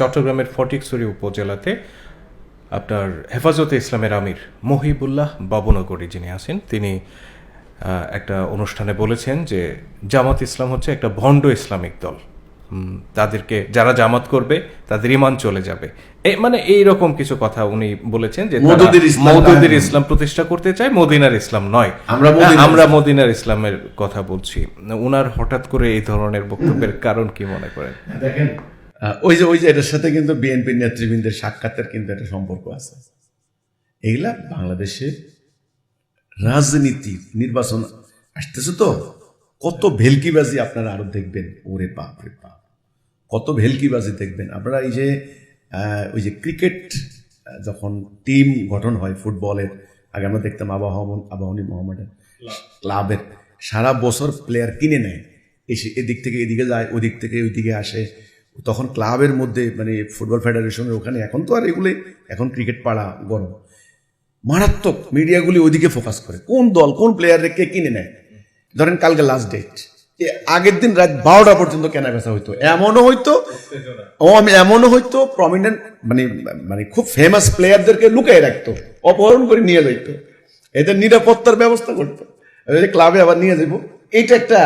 চট্টগ্রামের ফটিকছড়ি উপজেলাতে আপনার হেফাজতে ইসলামের আমির মহিবুল্লাহ বাবুনগরী যিনি আছেন, তিনি একটা অনুষ্ঠানে বলেছেন যে জামাত ইসলাম হচ্ছে একটা ভণ্ড ইসলামিক দল, তাদেরকে যারা জামাত করবে তাদের ইমান চলে যাবে, মানে এইরকম কিছু কথা উনি বলেছেন যে মওদুদের ইসলাম প্রতিষ্ঠা করতে চায়, মদিনার ইসলাম নয়। আমরা মদিনার ইসলামের কথা বলছি। উনার হঠাৎ করে এই ধরনের বক্তব্যের কারণ কি মনে করেন? দেখেন, ওই যে এটার সাথে কিন্তু বিএনপির নেতৃবৃন্দের সাক্ষাতের কিন্তু একটা সম্পর্ক আছে। এগুলা বাংলাদেশের রাজনীতি, নির্বাচন আসতেছে তো, কত ভেলকিবাজি আপনারা আরো দেখবেন। ওরে বাপ রে বাপ, কত ভেলকিবাজি দেখবেন আপনারা। ওই যে ক্রিকেট যখন টিম গঠন হয় ফুটবলের, আগে আমরা দেখতাম আবাহনী মোহাম্মডান ক্লাবের সারা বছর প্লেয়ার কিনে নেয়, এসে এদিক থেকে এদিকে যায়, ওদিক থেকে ওইদিকে আসে। তখন ক্লাবের মধ্যে মানে ফুটবল ফেডারেশনের ওখানে, এখন তো আর এগুলি, এখন ক্রিকেট পাড়া গরম, মারাত্মক মিডিয়াগুলি ওইদিকে ফোকাস করে কোন দল কোন প্লেয়ারকে কিনে নেয়। ধরেন কালকে লাস্ট ডেট, আগের দিন রাত 12টা পর্যন্ত কেনা বেচা হইতো। এমনও হইতো প্রমিনেন্ট মানে খুব ফেমাস প্লেয়ারদেরকে লুকিয়ে রাখতো, অপহরণ করে নিয়ে যাইত, এদের নিরাপত্তার ব্যবস্থা করতো, ক্লাবে আবার নিয়ে যাবো। এইটা একটা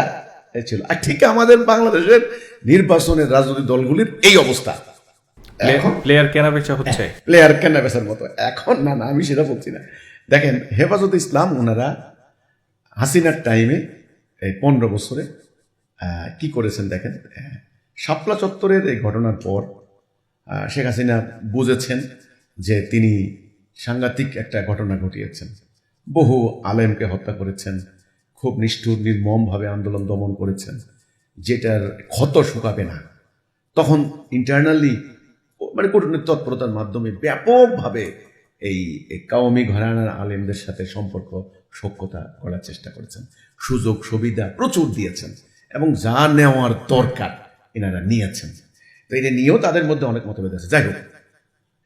ছিল। আর ঠিক আমাদের বাংলাদেশের নির্বাচনের রাজনৈতিক দলগুলির এই অবস্থা। প্লেয়ার কেনা বেচা হচ্ছে, প্লেয়ার কেনা বেচার মতো এখন। না, আমি সেটা বলছি না। দেখেন, হেফাজত ইসলাম ওনারা হাসিনার টাইমে এই 15 বছরে কি করেছেন দেখেন। শাপলা চত্বরের এই ঘটনার পর শেখ হাসিনা বুঝেছেন যে তিনি সাংঘাতিক একটা ঘটনা ঘটিয়েছেন, বহু আলেমকে হত্যা করেছেন, খুব নিষ্ঠুর নির্মমভাবে আন্দোলন দমন করেছেন, যেটার ক্ষত শুকাবে না। তখন ইন্টারনালি মানে কূটনৈতিক তৎপরতার মাধ্যমে ব্যাপকভাবে এই কাওমি ঘরানার আলেমদের সাথে সম্পর্ক সখ্যতা করার চেষ্টা করেছেন, সুযোগ সুবিধা প্রচুর দিয়েছেন, এবং যা নেওয়ার দরকার এনারা নিয়েছেন। তো এটা নিয়েও তাদের মধ্যে অনেক মতভেদ আছে। যাই হোক,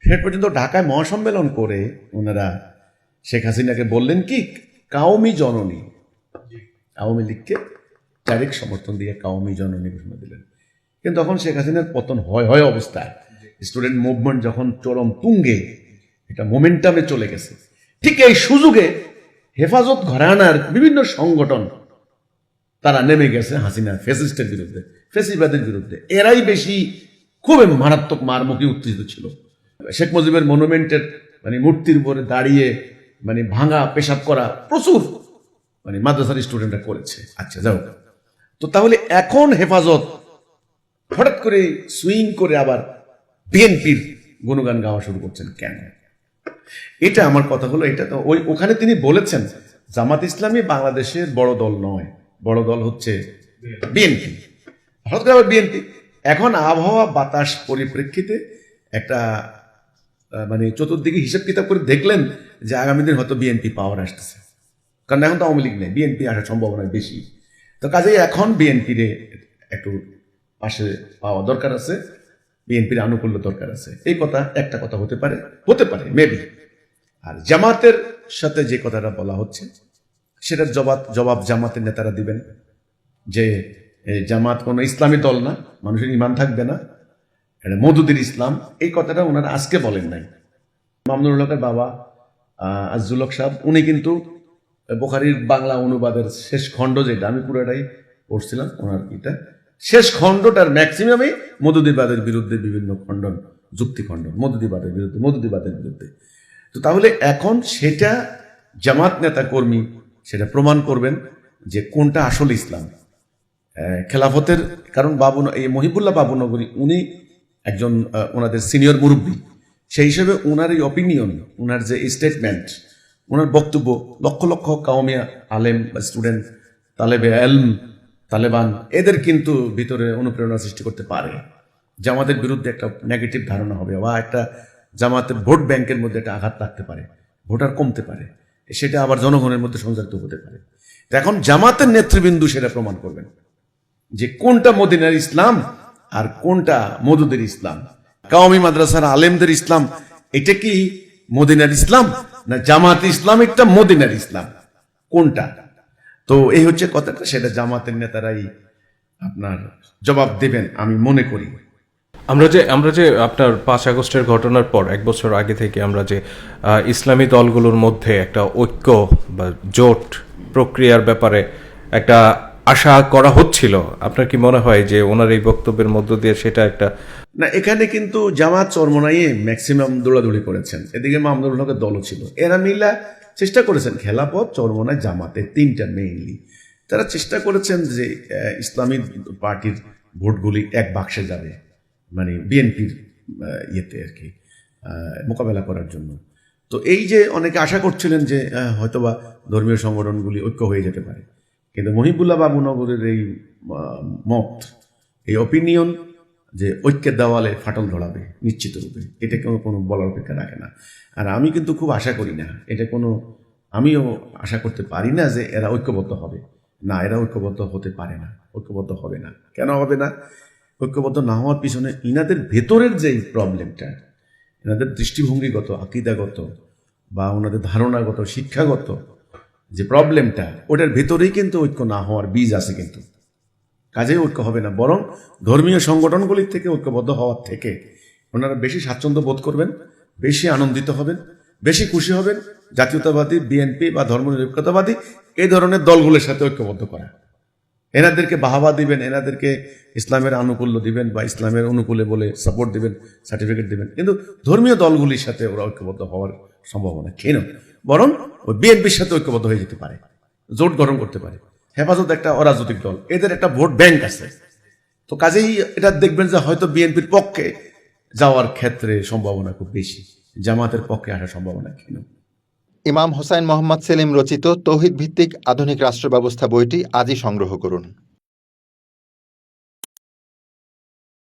শেষ পর্যন্ত ঢাকায় মহাসম্মেলন করে ওনারা শেখ হাসিনাকে বললেন কি, কাওমি জননী, আওয়ামী লীগকে ডাইরেক্ট সমর্থন দিয়ে কাওমি জননী ঘোষণা দিলেন। কিন্তু তখন শেখ হাসিনার পতন হয় অবস্থায়, স্টুডেন্ট মুভমেন্ট যখন চরম তুঙ্গে, এটা মোমেন্টামে চলে গেছে, ঠিক এই সুযোগে হেফাজত ঘরানার বিভিন্ন সংগঠন তারা নেমে গেছে হাসিনা ফ্যাসিস্টের বিরুদ্ধে, ফ্যাসিবাদের বিরুদ্ধে। এরাই বেশি খুব মারাত্মক মারমুখী উত্তেজিত ছিল। শেখ মুজিবের মনুমেন্টের মানে মূর্তির উপরে দাঁড়িয়ে মানে ভাঙা পেশাব করা প্রচুর মানে মাদ্রাসার স্টুডেন্টরা করেছে। আচ্ছা, যাও তো, তাহলে এখন হেফাজত হঠাৎ করে সুইং করে আবার বিএনপির গুণগান গাওয়া শুরু করছেন কেন? এটা আমার কথা হলো, এটা তো ওখানে তিনি বলেছেন জামাত ইসলামী বাংলাদেশের বড় দল নয়, বড় দল হচ্ছে বিএনপি। হঠাৎ করে আবার বিএনপি। এখন আবহাওয়া বাতাস পরিপ্রেক্ষিতে একটা মানে চতুর্দিকে হিসাব কিতাব করে দেখলেন যে আগামী দিন হয়তো বিএনপি পাওয়ার আসতেছে, কারণ এখন তো আওয়ামী লীগ নেই, বিএনপি আসার সম্ভাবনা বেশি। তো কাজেই এখন বিএনপির একটু পাশে পাওয়া দরকার আছে, বিএনপির আনুকূল্য দরকার আছে। এই কথা একটা কথা হতে পারে মেবি। আর জামাতের সাথে যে কথাটা বলা হচ্ছে সেটার জবাব জামাতের নেতারা দিবেন যে জামাত কোনো ইসলামী দল না, মানুষের ইমান থাকবে না, এটা মওদুদের ইসলাম। এই কথাটা ওনারা আজকে বলেন নাই। মামুনুল হকের বাবা আজজুল হক সাহেব, উনি কিন্তু বুখারীর বাংলা অনুবাদের শেষ খণ্ড, যেটা আমি পুরোটাই পড়ছিলাম ওনার এটা, শেষ খণ্ডটার ম্যাক্সিমামই মওদুদিবাদের বিরুদ্ধে বিভিন্ন খণ্ডন, যুক্তি খণ্ডন, মওদুদিবাদের বিরুদ্ধে। তো তাহলে এখন সেটা জামাত নেতা কর্মী সেটা প্রমাণ করবেন যে কোনটা আসল ইসলাম। খেলাফতের, কারণ এই মহিবুল্লাহ বাবুনগরী উনি একজন ওনাদের সিনিয়র মুরব্বী, সেই হিসেবে ওনার এই অপিনিয়ন, ওনার যে স্টেটমেন্ট, ওনার বক্তব্য লক্ষ লক্ষ কাওমিয়া আলেম বা স্টুডেন্ট, তালেবে এলম, তালেবান, এদের কিন্তু ভিতরে অনুপ্রেরণা সৃষ্টি করতে পারে। জামাতের বিরুদ্ধে একটা নেগেটিভ ধারণা হবে, বা একটা জামাতের ভোট ব্যাংকের মধ্যে একটা আঘাত লাগতে পারে, ভোটার কমতে পারে, সেটা আবার জনগণের মধ্যে সঞ্চারিত হতে পারে। তো এখন জামাতের নেতৃবৃন্দ সেটা প্রমাণ করবেন যে কোনটা মদিনার ইসলাম আর কোনটা মওদুদের ইসলাম। কাওমি মাদ্রাসার আলেমদের ইসলাম এটা কি মদিনার ইসলাম, না জামাত ইসলামিকটা মদিনার ইসলাম, কোনটা? তো এই হচ্ছে কথাটা, সেটা জামাতের নেতারাই আপনার জবাব দেবেন আমি মনে করি। আমরা যে আপনার 5 আগস্টের ঘটনার পর এক বছর আগে থেকে আমরা যে ইসলামী দলগুলোর মধ্যে একটা ঐক্য বা জোট প্রক্রিয়ার ব্যাপারে একটা আশা করা হচ্ছিল, আপনার কি মনে হয় যে ওনার এই বক্তব্যের মধ্য দিয়ে সেটা একটা না, এখানে কিন্তু জামাত চরমনাইয়ে ম্যাক্সিমাম দৌড়াদৌড়ি করেছেন, এদিকে মাহমুদুল হকের দলও ছিল, এরা মিলা চেষ্টা করেছেন খেলাপথ চরমনায় জামাতে তিনটা মেইনলি তারা চেষ্টা করেছেন যে ইসলামী পার্টির ভোটগুলি এক বাক্সে যাবে, মানে বিএনপির ইয়েতে আর কি মোকাবেলা করার জন্য। তো এই যে অনেকে আশা করছিলেন যে হয়তোবা ধর্মীয় সংগঠনগুলি ঐক্য হয়ে যেতে পারে, কিন্তু মহিবুল্লাহ বাবুনগরের এই মত, এই অপিনিয়ন যে ঐক্যের দেওয়ালে ফাটল ধরাবে নিশ্চিত রূপে, এটা কোনো বলার অপেক্ষা রাখে না। আর আমি কিন্তু খুব আশা করি না, এটা আমিও আশা করতে পারি না যে এরা ঐক্যবদ্ধ হবে। না, এরা ঐক্যবদ্ধ হতে পারে না, ঐক্যবদ্ধ হবে না। কেন হবে না? ঐক্যবদ্ধ না হওয়ার পিছনে ইনাদের ভেতরের যে প্রবলেমটা, এনাদের দৃষ্টিভঙ্গিগত, আকীদাগত বা ওনাদের ধারণাগত, শিক্ষাগত যে প্রবলেমটা, ওটার ভেতরেই কিন্তু ঐক্য না হওয়ার বীজ আছে। কিন্তু কাজেই ঐক্য হবে না, বরং ধর্মীয় সংগঠনগুলির থেকে ঐক্যবদ্ধ হওয়ার থেকে ওনারা বেশি স্বাচ্ছন্দ্য বোধ করবেন, বেশি আনন্দিত হবেন, বেশি খুশি হবেন জাতীয়তাবাদী, বিএনপি বা ধর্মনিরপেক্ষতাবাদী এই ধরনের দলগুলোর সাথে ঐক্যবদ্ধ করা। এনাদেরকে বাহাবা দিবেন, এনাদেরকে ইসলামের আনুকূল্য দিবেন বা ইসলামের অনুকূলে বলে সাপোর্ট দিবেন, সার্টিফিকেট দিবেন, কিন্তু ধর্মীয় দলগুলির সাথে ওরা ঐক্যবদ্ধ হওয়ার সম্ভাবনা ক্ষীণ। বরং ওই বিএনপির সাথে ঐক্যবদ্ধ হয়ে যেতে পারে, জোট গঠন করতে পারে। হেফাজত একটা অরাজনৈতিক দল, এদের একটা ভোট ব্যাংক আছে, তো কাজেই এটা দেখবেন যে হয়তো বিএনপির পক্ষে যাওয়ার ক্ষেত্রে সম্ভাবনা খুব বেশি, জামাতের পক্ষে আসার সম্ভাবনা ক্ষীণ। ইমাম হোসাইন মোহাম্মদ সেলিম রচিত তৌহিদ ভিত্তিক আধুনিক রাষ্ট্র ব্যবস্থা বইটি আজই সংগ্রহ করুন।